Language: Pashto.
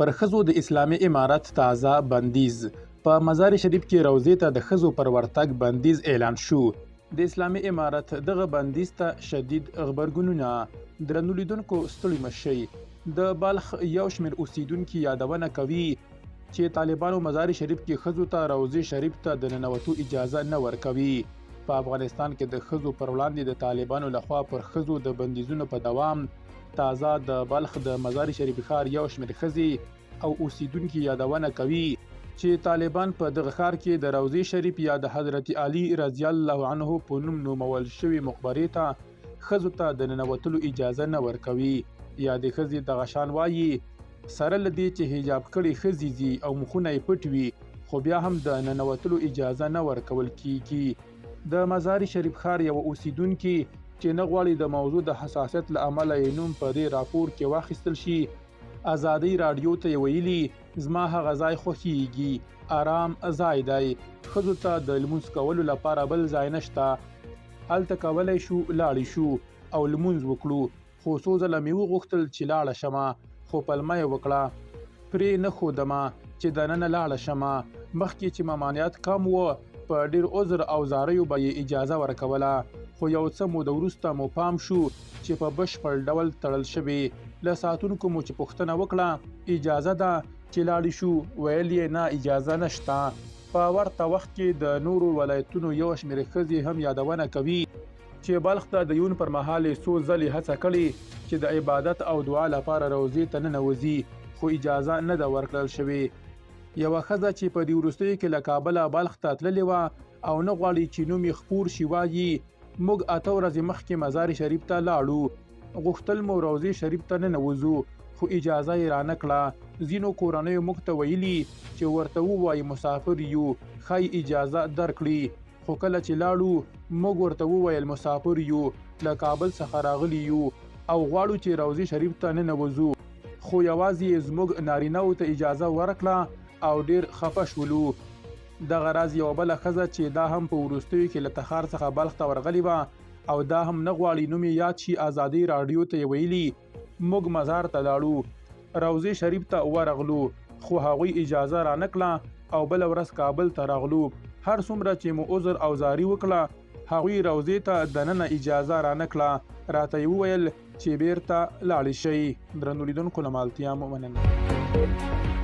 پر ښځو د اسلامي امارت تازه بندیز. په مزار شریف کې روضې ته د ښځو پر ورتګ بندیز اعلان شو. د اسلامي امارت دغه بندیز ته شدید غبرګونونه. درنو لیدونکو ستړي مه شئ. د بلخ یو شمېر اوسیدونکي یادونه کوي چې طالبانو مزار شریف کې ښځو ته روضې شریف ته د ننوتو اجازه نه ورکوي. په افغانستان کې د ښځو پر وړاندې د طالبانو لخوا پر ښځو د بندیزونو په دوام تازه د بلخ د مزار شریف ښار یو شمېر ښځې او اوسیدونکي یادونه کوي چې طالبان په دغه ښار کې د روضې شریف یا د حضرت علي رضی الله عنه په نوم نومول شوي مقبرې ته ښځو ته د ننوتلو اجازه نه ورکوي. یا د ښځې دغه شان وایي سره له دې چې حجاب کړي ښځې ځي او مخونه یې پټ وي خو بیا هم د ننوتلو اجازه نه ورکول کیږي. د مزار شریف ښار یو اوسیدونکي چې نه غواړي د موضوع د حساسیت له امله یې نوم په دې راپور کې واخیستل شي ازادۍ راډیو ته یې ویلي زما هغه ځای خوښیږي، آرام ځای دی، ښځو ته د لمونځ کولو لپاره بل ځای نشته، هلته کولی شو لاړې شو او لمونځ وکړو، خو څو ځله مې وغوښتل چې لاړه شمه خو پلمه یې وکړه پرې نه ښودمه چې دننه لاړه شمه، مخکې چې ممانعت کم و په ډېر عذر او زاریو به یې اجازه ورکوله، خو یو څه موده وروسته مو پام شو چې په بشپړ ډول تړل شوې. له ساتونکو مو چې پوښتنه وکړه اجازه ده چې لاړې شو، ویل یې نه اجازه نشته. په ورته وخت کې د نورو ولایتونو یو شمېر ښځې هم یادونه کوي چې بلخ ته د یون پر مهال څو ځلې هڅه کړې چې د عبادت او دعا لپاره روضې ته ننوځي خو اجازه نه ده ورکړل شوې. یوه ښځه چې په دې وروستیو کې له کابله بلخ ته تللې وه او نه غواړي چې نوم یې خپور شي وایي موږ 8 ورځې مخکې مزار شریف ته لاړو، غوښتل مو روضې شریف ته ننوځو خو اجازه یې رانه کړه. ځینو کورنیو موږ ته ویلي چې ورته ووایي مسافر یو ښایي اجازه درکړي، خو کله چې لاړو موږ ورته وویل مسافر یو له کابل څخه راغلي یو او غواړو چې روضې شریف ته ننوځو، خو یوازې زموږ نارینهو ته اجازه ورکړه او ډیر خفه شولو. دغه راز یوه بله ښځه چې دا هم په وروستیو کې له تخار څخه بلخ ته ورغلې وه او دا هم نه غواړي نوم یې یاد شي ازادۍ راډیو ته یې ویلي موږ مزار ته لاړو، روضې شریف ته ورغلو خو هغوی اجازه رانه کړه او بله ورځ کابل ته راغلو، هر څومره چې مو عذر او زاري وکړه هغوی روضې ته دننه اجازه رانه کړه، راته یې وویل چې بیرته لاړې شئ. درنو لیدونکو له مالتیا مو مننه.